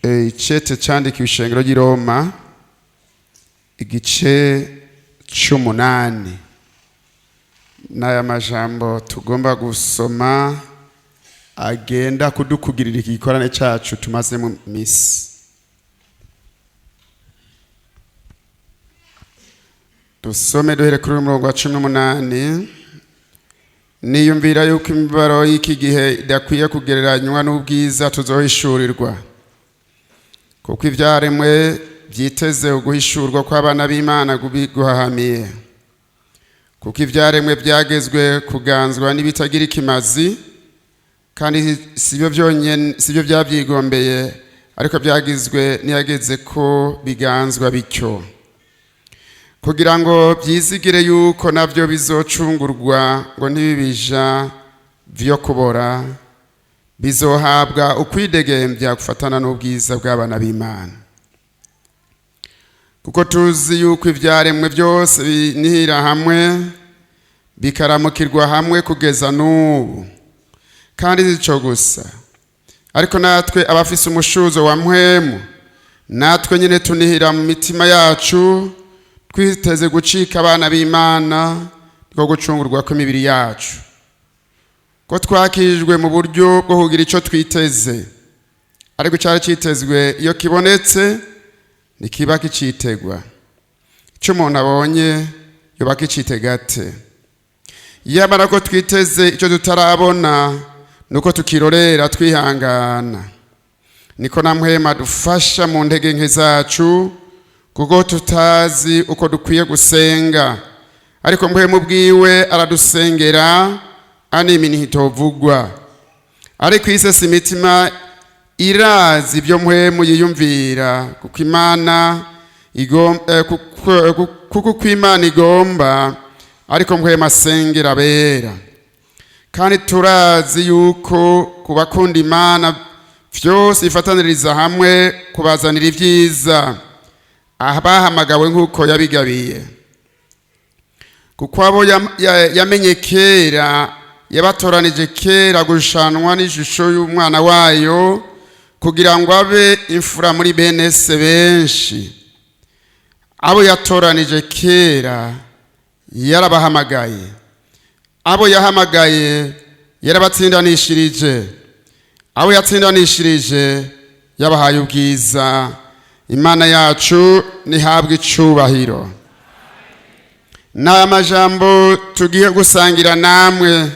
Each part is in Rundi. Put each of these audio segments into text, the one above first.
icete candikiwe Ishengero ry'i Roma igice 8 n'aya majambo tugomba gusoma agenda kudukugirira igikorane cacu tumaze mu misi. Dusome duhere kuri umurongo wa 18. Niyumvira yuko imibaro y'iki gihe idakwiye kugereranywa n'ubwiza tuzohishurirwa, kuko ivyaremwe byiteze uguhishurwa kw'abana b'Imana guhahamiye. Kuko ivyaremwe byagezwe kuganzwa n'ibitagira ikimazi, kandi sibyo byabyigombeye, ariko byagizwe niyageze ko biganzwa bityo, kugira ngo byizigire yuko navyo bizocungurwa ngo ntibibija vyo kubora, bizohabwa ukwidegembya gufatana n'ubwiza bw'abana b'Imana. Kuko tuzi yuko ivyaremwe byose binihira hamwe bikaramukirwa hamwe kugeza n'ubu, kandi sico gusa, ariko natwe abafise umushuzo wa mpwemu, natwe nyine tunihira mu mitima yacu twiteze gucika abana b'Imana niko gucungurwa kw'imibiri yacu. Ko twakijwe mu buryo bwo kugira ico twiteze, ariko cyari cyitezwe iyo kibonetse nikiba kicitegwa. Ico umuntu abonye yoba kicitegate. Yamara ko twiteze ico tutarabona, nuko tukirorera twihangana. Niko namwema dufasha mu ntege nke zacu, kuko tutazi uko dukwiye gusenga, ariko mpwemu bwiwe aradusengera animini hitovugwa. Ariko isese imitima irazi ibyo mpwemu yiyumvira, kuko Imana igomba, ariko mpwemu asengera abera. Kandi turazi yuko kubakunda Imana vyose bifataniriza hamwe kubazanira ivyiza, abahamagawe nk'uko yabigabiye. Kuko abo yamenye kera yabatoranije kera gushanwa n'ishusho y'umwana wayo, kugira ngo abe imfura muri bene se benshi. Abo yatoranije kera yarabahamagaye, abo yahamagaye yarabatsindanishirije, abo yatsindanishirije yabahaye ubwiza. Imana yacu nihabwe icubahiro. N'aya majambo tugiye gusangira namwe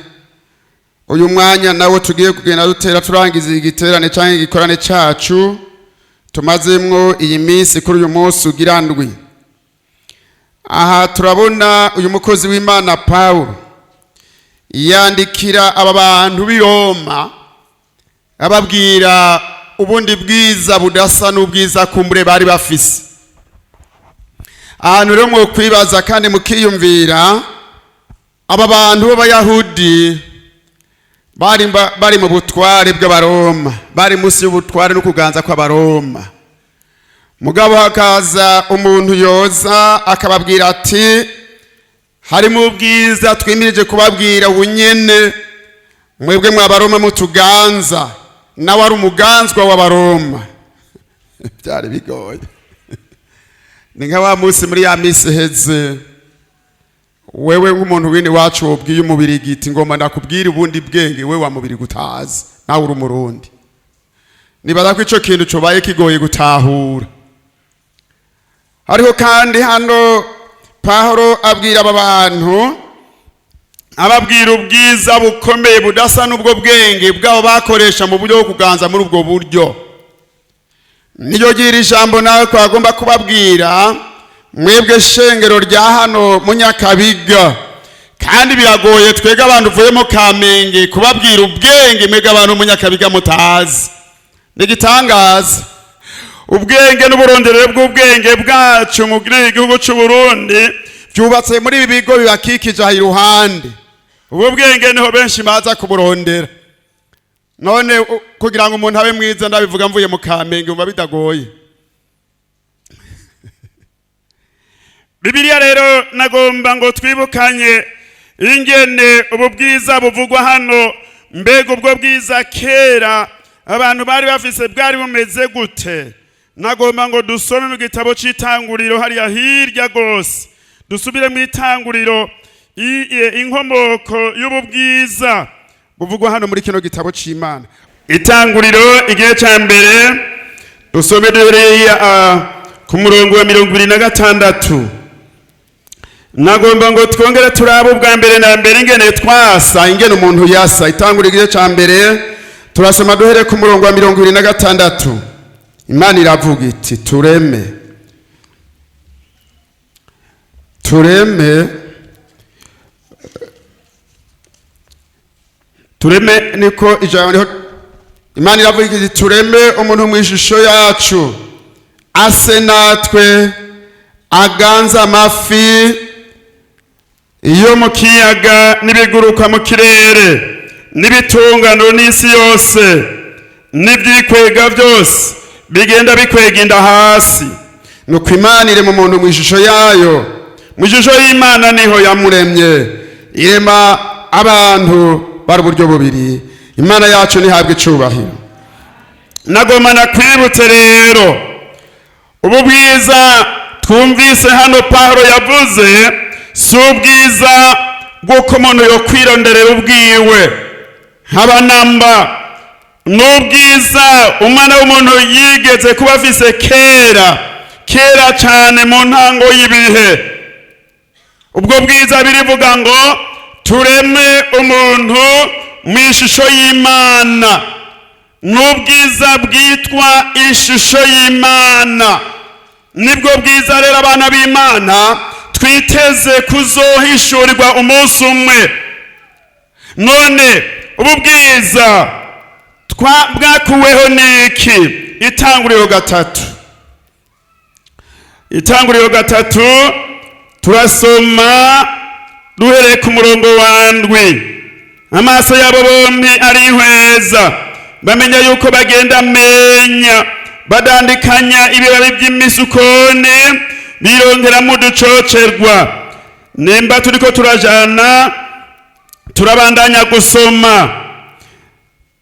uyu mwanya, nawo tugiye kugenda dutera turangiza igiterane cyangwa igikorane cacu tumazemwo iyi minsi kuri uyu munsi ugira ndwi. Aha turabona uyu mukozi w'Imana Paulo yandikira aba bantu b'i Roma ababwira ubundi bwiza budasa n'ubwiza kumbure bari bafise. Ahantu rero mwo kwibaza kandi mukiyumvira, aba bantu b'Abayahudi bari mu butware bw'Abaroma, bari munsi y'ubutware no kuganza kw'Abaroma. Mugabo hakaza umuntu yoza akababwira ati, harimo ubwiza twimirije kubabwira ubunyene, mwebwe mw'Abaroma mutuganza, nawe ari umuganzwa w'Abaroma. Byari bigoye. Ni nka wa munsi muri ya misi heze, wewe nk'umuntu wini wacu wobwiye umubiri giti ngoma ndakubwira ubundi bwenge, we wa mubiri gutazi, nawe uri umurundi. Nibaza ko ico kintu cobaye kigoye gutahura. Ariko kandi hano Paulo abwira aba bantu, ababwira ubwiza bukomeye budasa n'ubwo bwenge bwabo bakoresha mu buryo bwo kuganza muri ubwo buryo. Niyo gira ijambo nawe twagomba kubabwira, mwebwe Ishengero rya hano mu Nyakabiga. Kandi biragoye twega abantu vuye mu Kamenge kubabwira ubwenge mwega abantu mu Nyakabiga mutazi. Nigitangaza. Ubwenge n'uburonderere bw'ubwenge bwacu mu gihugu cy'u Burundi byubatse muri ibi bigo bibakikije aha iruhande. Ubwo bwenge niho benshi baza kuburondera. None kugira ngo umuntu abe mwiza ndabivuga mvuye mu Kamenge umva bidagoye. Bibiliya rero nagomba ngo twibukanye ingene ubu bwiza buvugwa hano, mbega ubwo bwiza kera abantu bari bafise bwari bumeze gute. Nagomba ngo dusome mu gitabo c'itanguriro hariya hirya gose, dusubire mu itanguriro inkomoko y'ububwiza buvugwa hano muri kino gitabo c'Imana. Itanguriro igihe ca mbere dusome duhereye ku murongo wa 26. Nagomba ngo twongere turabe ubwa mbere na mbere ingene twasa, ingene umuntu yasa. Itanguriro igihe ca mbere turasoma duhere ku murongo wa 26. Imana iravuga iti tureme niko ijambo. Imana iravuga iti tureme umuntu mu ishusho yacu, ase natwe, aganza amafi iyo mu kiyaga n'ibiguruka mu kirere n'ibitungano n'isi yose n'ibyikwega byose bigenda bikwega inda hasi. Nuko Imana irema umuntu mu ishusho yayo, mu ishusho y'Imana niho yamuremye, irema abantu bari uburyo bubiri. Imana yacu nihabwe icubahiro. Nagomba nakwibutse rero ubu bwiza twumvise hano Pawulo yavuze si ubwiza bw'uko umuntu yokwironderera ubwiwe haba namba, n'ubwiza umwana w'umuntu yigeze kuba afise kera cyane mu ntango y'ibihe. Ubwo bwiza birivuga ngo tureme umuntu mu ishusho y'Imana, n'ubwiza bwitwa ishusho y'Imana. Nibwo bwiza rero abana b'Imana twiteze kuzohishurirwa umunsi umwe. None ubu bwiza bwakuweho niki? Itanguriro 3. Itanguriro 3 turasoma duhereye ku murongo wa 7. Amaso yabo bombi arihweza, bamenya yuko bagenda menya, badandikanya ibibabi by'imisukone, birongeramo uducocerwa. Nemba turiko turajana turabandanya gusoma.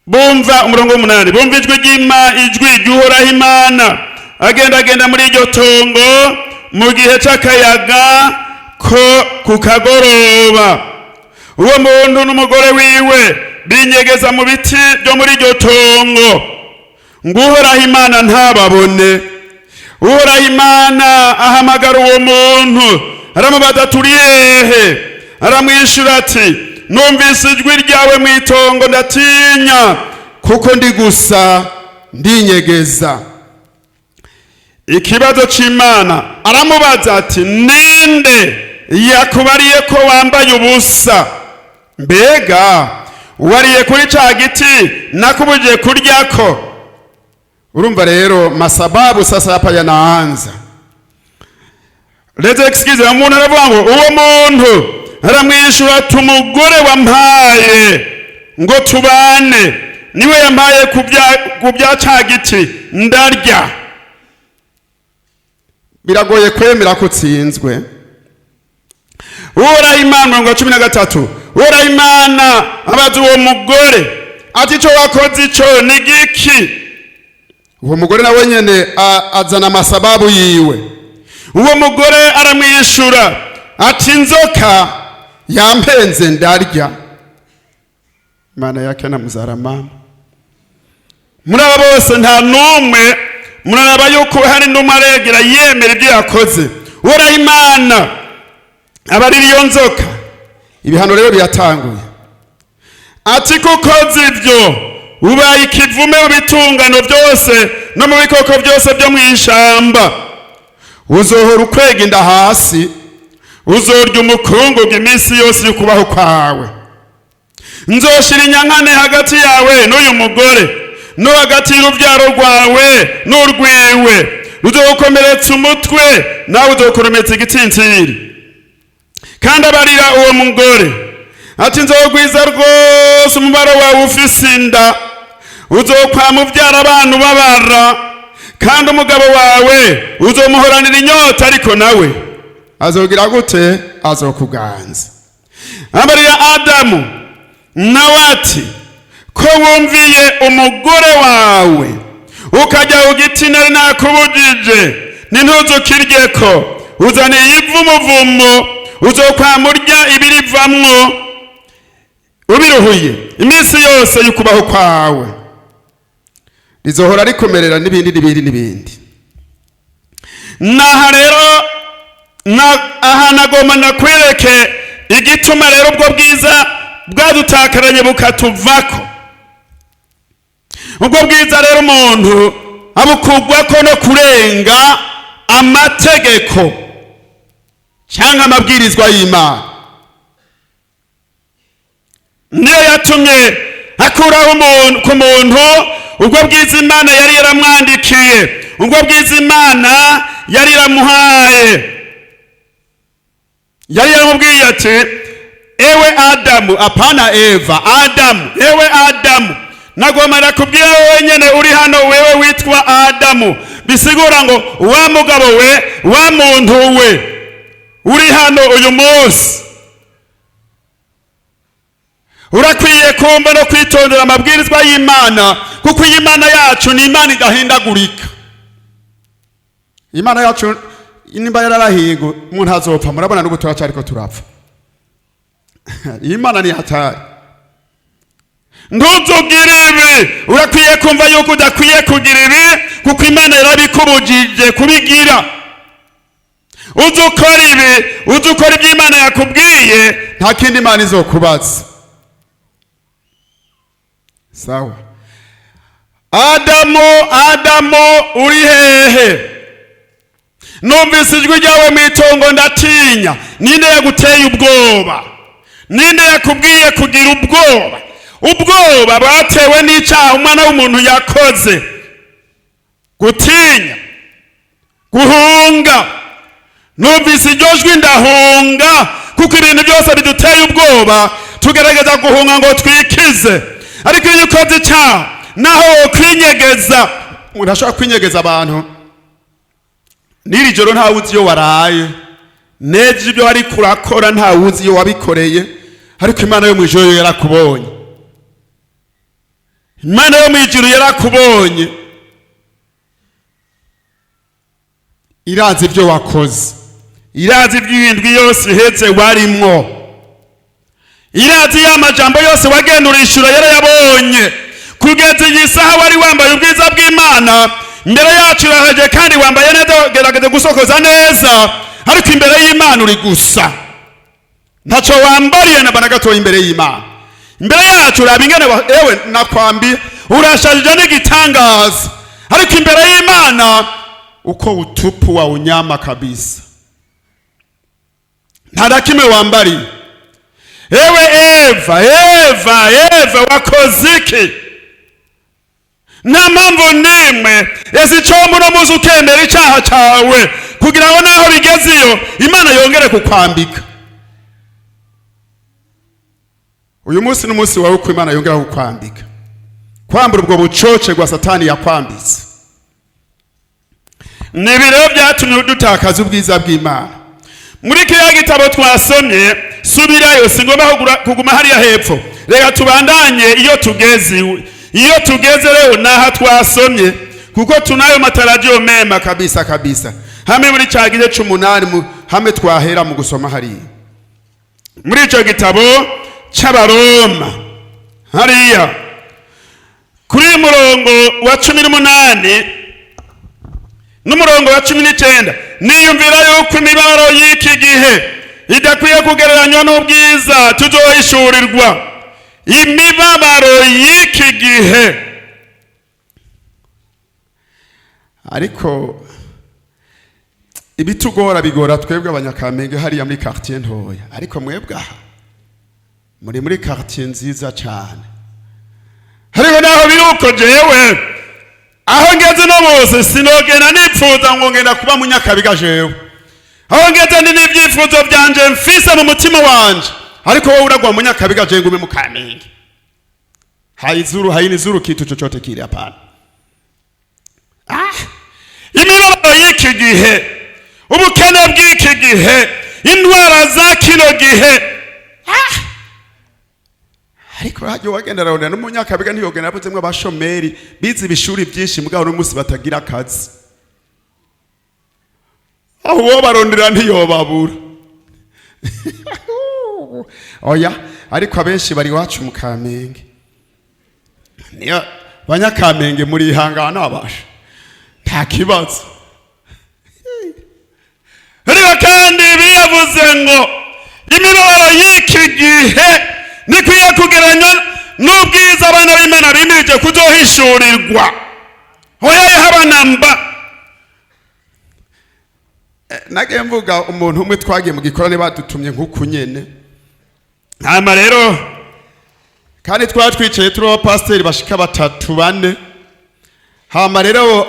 Bumva umurongo w'8, bumva ijwi ry'Uhoraho Imana agenda muri iryo tongo mu gihe c'akayaga ko ku kagoroba. Uwo muntu n'umugore wiwe binyegeza mu biti byo muri iryo tongo, ngo Uhoraho Imana ntababone. Uhoraho Imana ahamagara uwo muntu, aramubaza turi hehe? Aramwishura ati numvise ijwi ryawe mu itongo, ndatinya kuko ndi gusa ndinyegeza. Ikibazo c'Imana, aramubaza ati ninde yakubariye ko wambaye ubusa? Mbega wariye kuri ca giti nakubuje kuryako? Urumva rero masababu sasa hapa yanaanza. Let's excuse umuntu aravuga ngo uwo muntu aramwishura ati umugore wampaye ngo tubane niwe yampaye kubya ca giti ndarya. Biragoye kwemera ko utsinzwe. Uhoraho Imana ngo 13, Uhoraho Imana abaza uwo mugore ati ico wakoze ico ni giki? Uwo mugore nawe nyene azana amasababu yiwe. Uwo mugore aramwishura ati inzoka yampenze ndarya. Imana yake na muzara mama. Muri abo bose nta numwe muraraba yuko hari n'umaregera yemera ibyo yakoze. Uhoraho Imana abarira iyo nzoka. Ibihano rero biratanguye. Ati kuko zivyo ubaye ikivume mu bitungano byose no mu bikoko byose byo mu ishamba, uzohora ukwega inda hasi, uzorya umukungugu iminsi yose y'ukubaho kwawe. Nzoshira inyankane hagati yawe n'uyu mugore, no hagati y'urubyaro rwawe n'urwiwe, ruzokomeretsa umutwe nawe uzokomeretsa igitsitsiri. Kandi abarira uwo mugore ati nzogwiza rwose umubaro wawe ufise inda, uzokwama uvyara abantu babara, kandi umugabo wawe uzomuhoranira inyota, ariko nawe azogira gute? Azokuganza. Abarira Adamu nawe ati ko wumviye umugore wawe ukajya ku giti nari nakubujije ntituzukiryeko uzaniye ivu umuvumo uzokwamurya ibirivamwo ubiruhuye iminsi yose y'ukubaho kwawe rizohora rikomerera n'ibindi. Naha rero aha nagomba nakwereke igituma rero ubwo bwiza bwadutakaranye bukatuvako. Ubwo bwiza rero umuntu abukugwako no kurenga amategeko cyangwa amabwirizwa y'Imana. Niyo yatumye akuraho ku muntu ubwo bwiza Imana yari yaramwandikiye, ubwo bwiza Imana yari yaramuhaye. Yari yaramubwiye ati ewe Adamu, apana Eva, Adamu, ewe Adamu, nagomba nakubwira wowe nyene uri hano, wewe witwa Adamu, bisigura ngo wa mugabo we, wa muntu we uri hano uyu munsi, urakwiye kumva no kwitondera amabwirizwa y'Imana, kuko Imana yacu ni Imana idahindagurika. Imana yacu nimba yararahigo umuntu azopfa, murabona n'ubu turacyariko turapfa. Imana ni hatari. Ntuzugire ibi, urakwiye kumva yuko udakwiye kugira ibi, kuko Imana yarabikubujije kubigira. Uzukora ibi, uzukora ibyo Imana yakubwiye, nta kindi Imana izokubaza. Sawa. Adamu uri hehe? Numvise ijwi ryawe mu itongo ndatinya. Ninde yaguteye ubwoba? Ninde yakubwiye kugira ubwoba? Ubwoba bwatewe n'icyaha umwana w'umuntu yakoze. Gutinya, guhunga. Numvise iryo jwi ndahunga, kuko ibintu byose biduteye ubwoba tugerageza guhunga ngo twikize. Ariko iyo ukoze icyaha naho kwinyegeza, umuntu ashobora kwinyegeza abantu. N'iri joro ntawe uzi iyo waraye, n'ejo ibyo wari kurakora ntawe uzi iyo wabikoreye, ariko Imana yo mu ijuru yarakubonye. Imana yo mu ijuru yarakubonye, irazi ibyo wakoze, irazi iby'indwi yose ihetse warimwo, irazi ya majambo yose wagenda urishura yarayabonye. Kugeza iyi saha wari wambaye ubwiza bw'Imana, imbere yacu urahaje kandi wambaye neza, gerageza gusokoza neza, ariko imbere y'Imana uri gusa, ntacyo wambariye na bana gatoya imbere y'Imana. Imbere yacu uraba ingene ewe nakwambi urashajije n'igitangaza, ariko imbere y'Imana uko utupu wa unyama kabisa, nta na kimwe wambariye. Ewe Eva wakoze iki? Nta mpamvu n'imwe ese icombo no muzi ukemera icyaha cyawe, kugira ngo naho bigeze iyo Imana yongere kukwambika. Uyu munsi n'umunsi wawe uko Imana yongera kukwambika, kwambura ubwo bucoce gwa Satani yakwambitse. Nibiro byatumye dutakaza ubwiza bw'Imana. Muri kiriya gitabo twasomye, subirayo, singomba kuguma hariya hepfo, reka tubandanye iyo tugeze rero naha twasomye, kuko tunayo matarajio mema kabisa. Hamwe muri cya gice c'8 hamwe twahera mu gusoma hariya muri icyo gitabo cy'Abaroma, hariya kuri murongo wa 18 n'umurongo wa 19, niyumvira yuko imibabaro y'iki gihe idakwiye kugereranywa n'ubwiza tuzohishurirwa. Imibabaro y'iki gihe, ariko ibitugora bigora twebwe abanyakamenge hariya muri quartier ntoya, ariko mwebwe aha muri quartier nziza cyane. Hariho naho biruko jewe aho ngeze no bose sinogena nipfuza ngo ngenda kuba mu Nyakabiga jewe. Aho ngeze ndi n'ibyifuzo byanje mfise mu mutima wanje, ariko wowe uragwa mu Nyakabiga je ngume mu Kamenge. Hainizuru kitu chochote kile, hapana. Imibabaro y'iki gihe, ubukene bw'iki gihe, indwara za kino gihe, ariko hajya wagenda ararondera no mu Nyakabiga ntiyogenda yapozemwe abashomeri bize ibishuri byinshi mugabo n'umunsi batagira akazi. Aho uwo barondera ntiyobabura. Oya, ariko abenshi bari wacu mu Kamenge. Niyo Banyakamenge muri ihangana abasha. Nta kibazo. Ariko kandi biyavuze ngo imibabaro y'iki gihe nikwiye kugeranya n'ubwiza abana b'Imana bimirije kuzohishurirwa. Oya yahabanamba. Nage mvuga umuntu umwe twagiye mu gikorane badutumye nk'uku nyene. Hama rero kandi twatwicaye turi abapasiteri bashika 3-4. Hama rero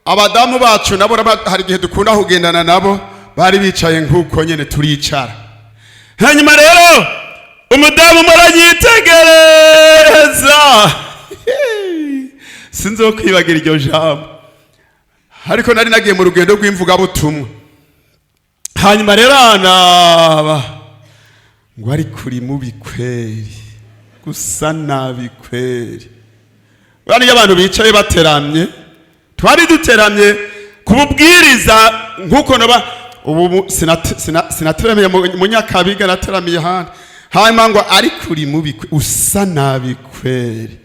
abadamu bacu nabo hari igihe dukunda kugendana nabo bari bicaye nk'uko nyene turicara. Hanyuma rero umudamu maranyitegereza. Sinzo kwibagira iryo jambo. Ariko nari nagiye mu rugendo rw'imvuga butumwa. Hanyuma rero anaba ngo ari kuri mubi kweri. Gusa nabi kweri. Bari abantu bicaye bateramye. Twari duteramye kububwiriza nkuko naba ubu sinateramiye mu Nyakabiga nateramiye handi. Hanyuma ngo ari kuri mubi usa nabi kweri.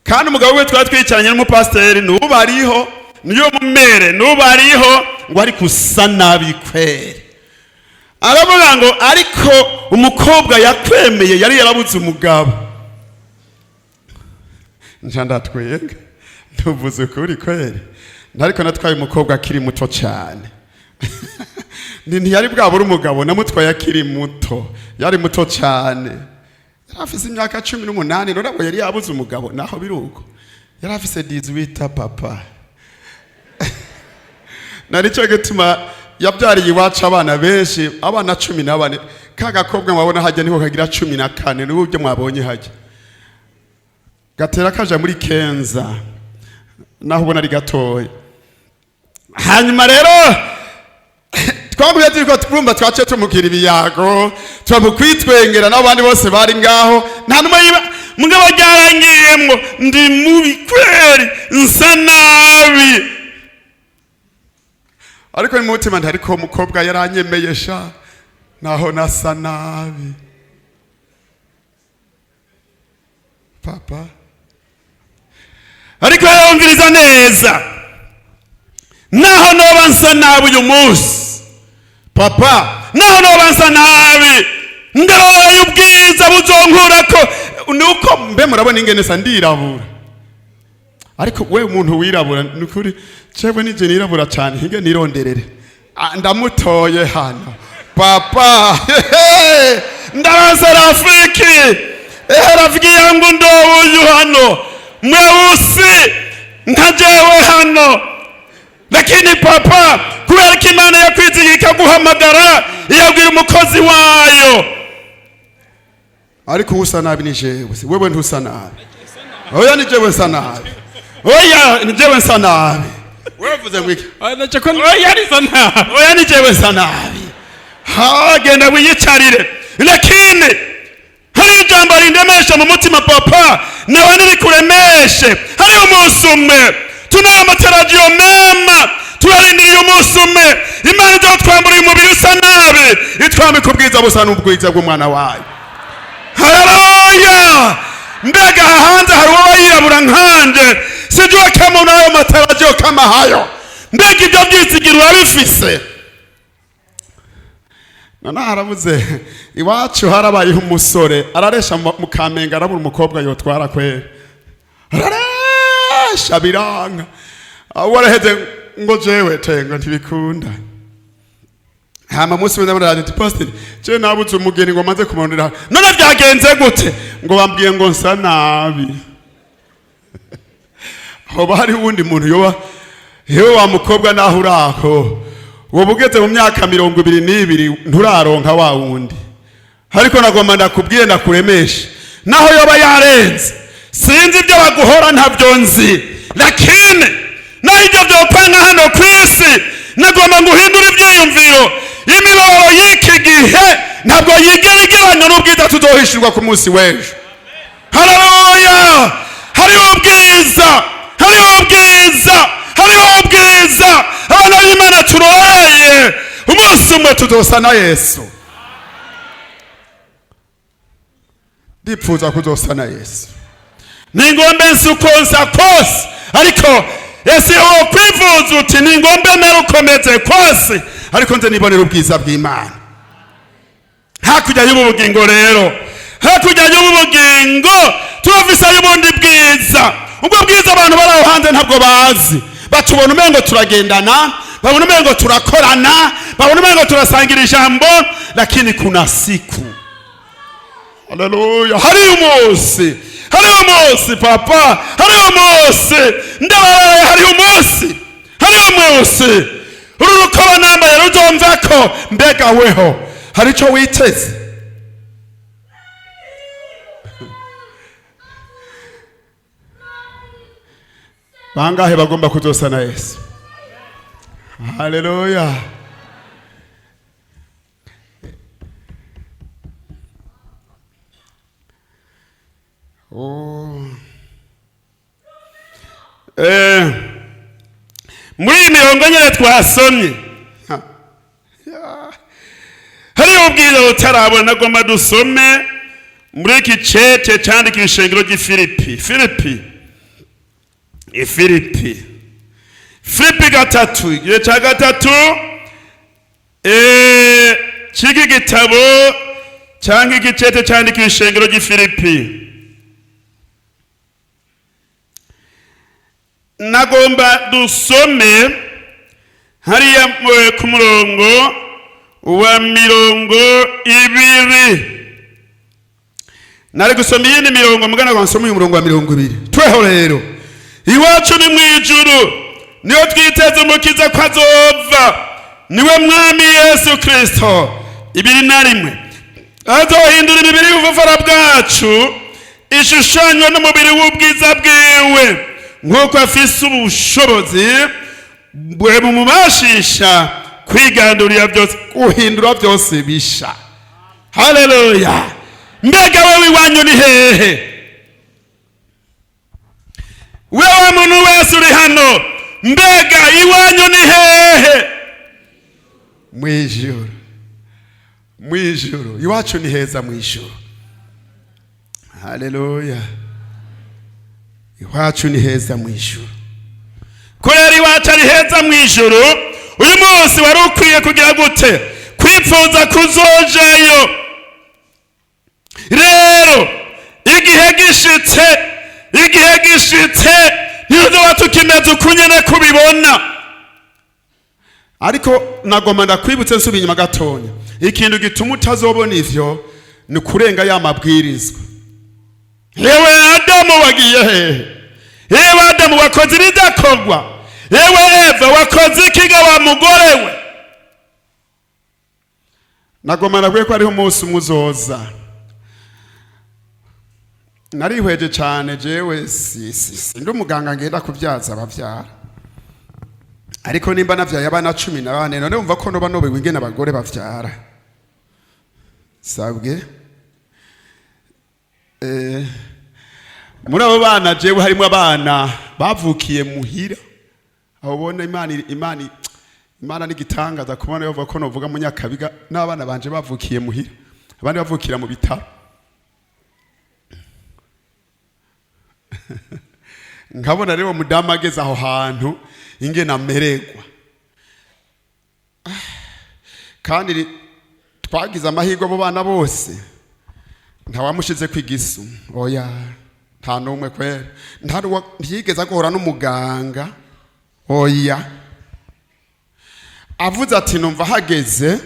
Kandi umugabo we twari twicaranye n'umupasiteri n'ubariho niyo mumere n'ubariho ngo ari kusa nabi kweri. Aravuga ngo ariko umukobwa yakwemeye yari yarabuze umugabo. Njandatwenga ntuvuze kuri kweri. Ntariko natwaye umukobwa akiri muto cyane. Ntiyari bwabura umugabo namutwaye akiri muto. Yari muto cyane. Yarafise imyaka 18 none yari yabuze umugabo naho biruko. Yarafise 18 papa. Narico gituma yabyariye iwacu abana benshi, abana 14. Kagakobwa mwabona hajya niho kagira 14 n'ubyo mwabonye hajya. Gatera kaja muri Kenza. Naho ubona ari gatoya. Hanyuma rero twaguye turiko twumva twace tumukira ibiyago, twamukwitwengera n'abandi bose bari ngaho. Nta numwe mugabo ryarangiyemwo ndi mubi kweri nsa nabi. Ariko ni mutima ntariko umukobwa yaranyemeyesha naho nasa nabi. Papa ariko yumviriza neza. Naho noba nsa nabi uyu munsi. Papa naho noba nsa nabi. Ndabaye ubwiza buzonkurako nuko mbe murabona ingene sa ndirabura. Ariko we umuntu wirabura nukuri cewe nije nirabura cyane hinge nironderere. Ndamutoye hano. Papa ndabaza rafiki. Rafiki yangu ndo uyu hano. Mweusi ntajewe hano. Lakini papa kubera ko Imana yakwizigiye ikaguhamagara iyabwira umukozi wayo. Ariko usa nabi ni jewe. Wewe ntusa nabi. Oya ni jewe nsa nabi. Oya ni jewe nsa nabi. Wewe vuze ngwiki. Oya ni nsa nabi. Oya ni jewe nsa nabi. Genda wiyicarire. Lakini hari ijambo rindemesha mu mutima papa nawe nirikuremeshe. Hari umunsi umwe tunamataradio mema turarindiriye umunsi umwe Imana izotwambura umubiri usa nabi itwambika ubwiza busa n'ubwiza bw'umwana wayo. Haleluya. Mbega hanze hari uwo yirabura nkanje sijua kama unayo matarajio kama hayo. Mbega ibyo byizigiro urabifise. Nana haravuze iwacu harabaye umusore araresha mu Kamenge arabura umukobwa yotwara kwe. Araresha biranga. Waraheze ngo jewe tenga ntibikunda. Hama musi wenda baraje ati pastor je nabuze umugeni ngo maze kumonera. None byagenze gute? Ngo bambwiye ngo nsa nabi. Hoba hari wundi muntu yoba yewe wa mukobwa naho uraho. Wobugeze mu myaka 22 nturaronka wa wundi. Ariko nagomba ndakubwiye ndakuremesha. Naho yoba yarenze. Sinzi ibyo baguhora ntabyo nzi. Lakini naho ibyo byopanga hano kwisi nagomba nguhindura ibyiyumviro. Imibabaro y'iki gihe ntabwo yigera igabanya n'ubwiza tuzohishurwa ku munsi w'ejo. Haleluya! Hariho ubwiza, hariho ubwiza, hariho ubwiza. Abana b'Imana turoreye umunsi umwe tuzosa na Yesu. Ndipfuza kuzosa na Yesu. Ningombe nsukonsa kose, ariko ese wo kwivuza uti ningombe merukomeze kose, ariko nze nibonera ubwiza bw'Imana. Hakurya y'ubugingo rero, hakurya y'ubugingo turafise y'ubundi bwiza. Ubwo bwiza abantu bari aho hanze ntabwo bazi. Batubona umengo turagendana, babona umengo turakorana, babona umengo turasangira ijambo, lakini kuna siku. Haleluya! Hari umunsi, hari umunsi papa, hari umunsi ndabaye, hari umunsi, hari umunsi uru rukaba nambaye ruzomva ko mbega weho hari icyo witeze. Bangahe bagomba kuzosa na Yesu? Haleluya! Muri mirongo nyine twasomye hariho ubwiza butarabona, goma dusome muri iki cece cyandika Ishengero ry'Ifilipi. Filipi gatatu, igihe cya gatatu cy'iki gitabo cyangwa iki cece cyandika Ishengero ry'Ifilipi. Nagomba dusome hariya ku murongo wa 20. Nari gusoma iyindi mirongo mugana kwa nsoma umurongo wa 20. Tweho rero iwacu ni mwijuru, niyo twiteze umukiza ko azova, niwe mwami Yesu Kristo. 21 azohindura imibiri y'ubufara bwacu ishushanywa n'umubiri w'ubwiza bwiwe, nk'uko afise ubushobozi bwe mumubashisha kwigandurira byose, guhindura byose bisha. Haleluya! Mbega wewe iwanyu ni hehe? Wewe muntu wese uri hano, mbega iwanyu ni hehe? Mwijuru. Mwijuru. Iwacu ni heza mwijuru. Haleluya! Iwacu ni heza mwijuru. Kurera iwacu ari heza mwijuru, uyu munsi wari ukwiye kugira gute? Kwipfuza kuzojayo. Rero igihe gishitse nizo tukimeze ukunyene kubibona. Ariko nagoma ndakwibutse nsubi inyuma gatonya, ikintu gituma utazobona ivyo ni kurenga ya mabwirizwa. Yewe Adamu wagiye hehe? Yewe Adamu wakoze ibidakorwa? Yewe Eva wakoze ikiga wa mugore we? Nagoma ndakwiye ko ariho umunsi umuzoza. Narihweje cyane jewe ndi umuganga ngenda kubyaza abavyara, ariko nimba navyaye abana 14 none umva ko noba nobewe ingene abagore bavyara. Sabwe muri abo bana jewe harimo abana bavukiye muhira. Abo bona Imana n'igitangaza kubona yova ko novuga mu Nyakabiga n'abana banje bavukiye muhira, abandi bavukira mu bitaro. Nkabona rero mudamu ageze aho hantu ingene amererwa, kandi twagize amahirwe abo bana bose ntawamushize kwigisu. Oya, nta numwe kwera, ntiyigeze agora n'umuganga. Oya, avuze ati numva hageze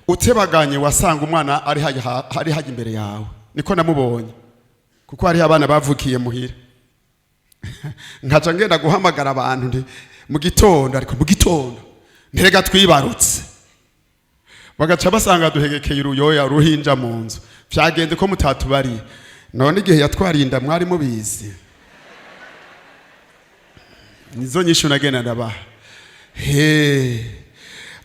utebaganye wasanga umwana ari haje imbere yawe. Niko namubonye, kuko hari abana bavukiye muhira. Nkaca ngenda guhamagara abantu ndi mu gitondo, ariko mu gitondo nterega twibarutse, bagaca basanga duhegekeye uruyoya ruhinja mu nzu. Vyagenze ko mutatubari, none igihe yatwarinda mwari mubizi. Nizo nyishu nagenda ndabaha.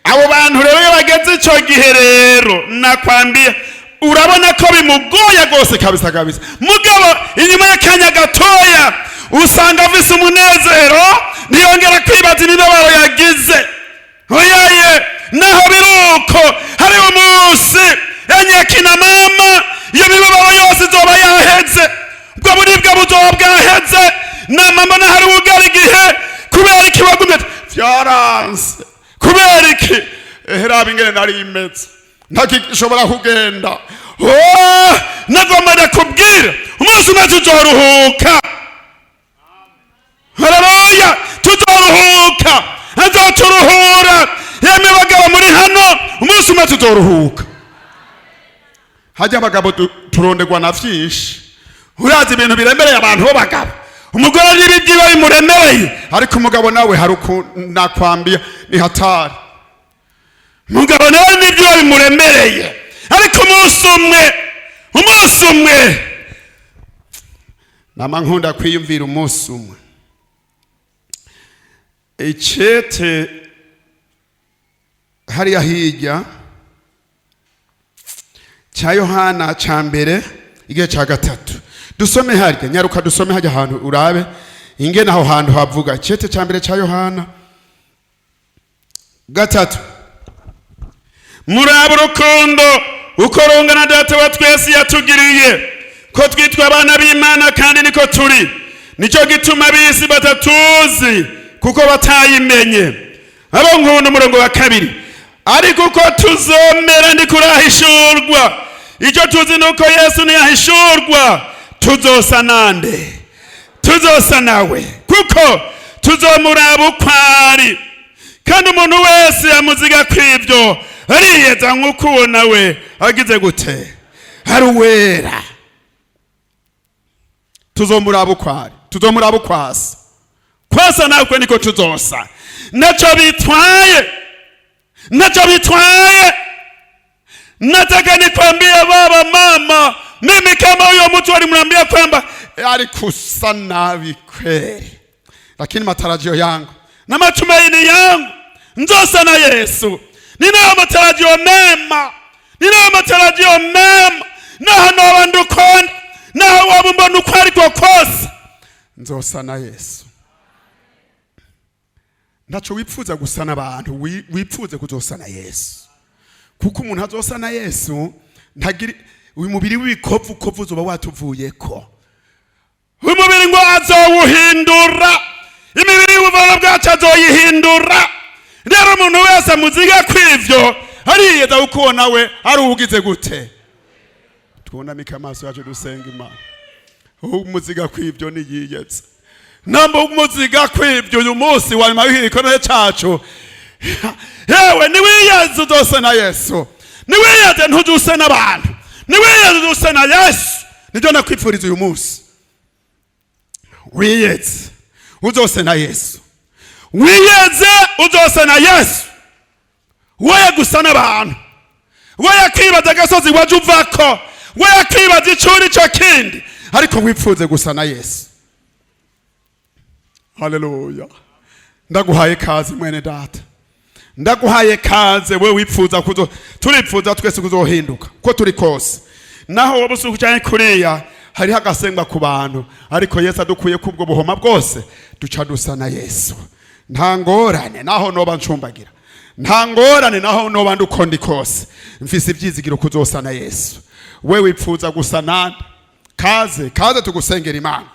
Abo bantu rero bageze ico gihe rero nakwambia urabona ko bimugoye gose kabisa kabisa, mugabo inyuma y'akanya gatoya usanga afise umunezero, ntiyongera kwibaza imibabaro yagize. Oyaye, naho biruko hari umunsi yanyakina mama, iyo mibabaro yose izoba yaheze, ubwo buribwe buzoba bwaheze, na mama nahari ugara igihe kubera iki wagumye vyaranse, kubera iki raba ingene nari imeze ntakishobora kugenda. Nagomba kubwira umunsi umwe tuzoruhuka. Haleluya, tuzoruhuka, azoturuhura. Yemwe bagabo muri hano, umunsi umwe tuzoruhuka. Hajya abagabo turondegwa na vyinshi, urazi ibintu biremereye abantu bo bagabo. Umugore n'ibibyiba bimuremereye, ariko umugabo nawe hari nakwambia ni hatari. Umugabo nawe n'ibyiba bimuremereye, ariko umunsi umwe nama nkunda kwiyumvira umunsi umwe. Icete hariya hirya cya Yohana cya mbere igihe cya gatatu, dusome harya, nyaruka dusome hajya ahantu urabe ingene aho hantu havuga. Icete cya mbere cya Yohana gatatu, muraba urukundo uko rungana data wa twese yatugiriye, ko twitwa abana b'Imana kandi niko turi. Nicyo gituma bisi batatuzi kuko batayimenye. Abo nkunda umurongo wa kabiri, ariko uko tuzomera ndikurahishurwa. Icyo tuzi nuko Yesu niyahishurwa tuzosa nande, tuzosa nawe, kuko tuzomuraba ukwari. Kandi umuntu wese yamuziga kw'ivyo ariyeza nk'uko uwo nawe agize gute, ari uwera. Tuzomuraba ukwari, tuzomuraba ukwasa, kwasa nakwe niko tuzosa. Nacho bitwaye. Nataka nikwambie baba, mama, mimi kama huyo mtu alimwambia kwamba alikusa navi kweli, lakini matarajio yangu na matumaini yangu nzosa na Yesu. Ninayo matarajio mema, naho noba ndukunda, naho wabumba nukwari kwa kosa, nzosa na Yesu. Ndacho wipfuza gusana abantu, wipfuze kuzosa na Yesu, kuko umuntu azosa na Yesu ntagiri uyu mubiri w'ibikovu zoba watuvuyeko. Uyu mubiri ngo azowuhindura, imibiri y'ubuvana bwacu azoyihindura. Rero umuntu wese muziga kw'ivyo ariyeza uko nawe ari ugize gute. Twunamika amaso yacu dusenga Imana. Umuziga kw'ivyo ni yiyetse, namba umuziga kw'ivyo uyu munsi wanyuma w'igikorwa cyacu. Yewe niwiyeze udose na Yesu, niwiyeze ntuduse n'abantu, niwiyeze uduse na Yesu. Nibyo nakwifuriza uyu munsi, wiyeze udose na Yesu, wiyeze udose na Yesu. Woye gusa n'abantu, woye kwibaza agasozi waje uvako, woye kwibaza icuri cyo kindi, ariko wipfuze gusa na Yesu. Haleluya. Ndaguhaye kazi mwene data, ndaguhaye kaze we wipfuza turipfuza twese kuzohinduka ko turi kose. Naho wabusuku cyane kuriya hari hagasengwa ku bantu, ariko Yesu adukuye kubwo buhoma bwose duca dusa na Yesu. Nta ngorane naho noba ncumbagira, nta ngorane naho noba ndukondi kose, mfise ibyizigiro kuzosa na Yesu. We wipfuza gusa nande, kaze tugusengera Imana,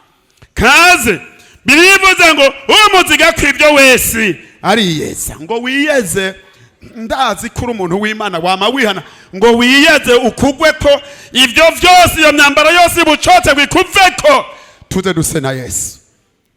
kaze. Birivuze ngo umuziga kw'ivyo wese ariyeza, ngo wiyeze. Ndazi kuri umuntu w'Imana wama wihana ngo wiyeze ukugweko ivyo vyose, iyo myambaro yose bucote bikuveko, tuze duse na Yesu.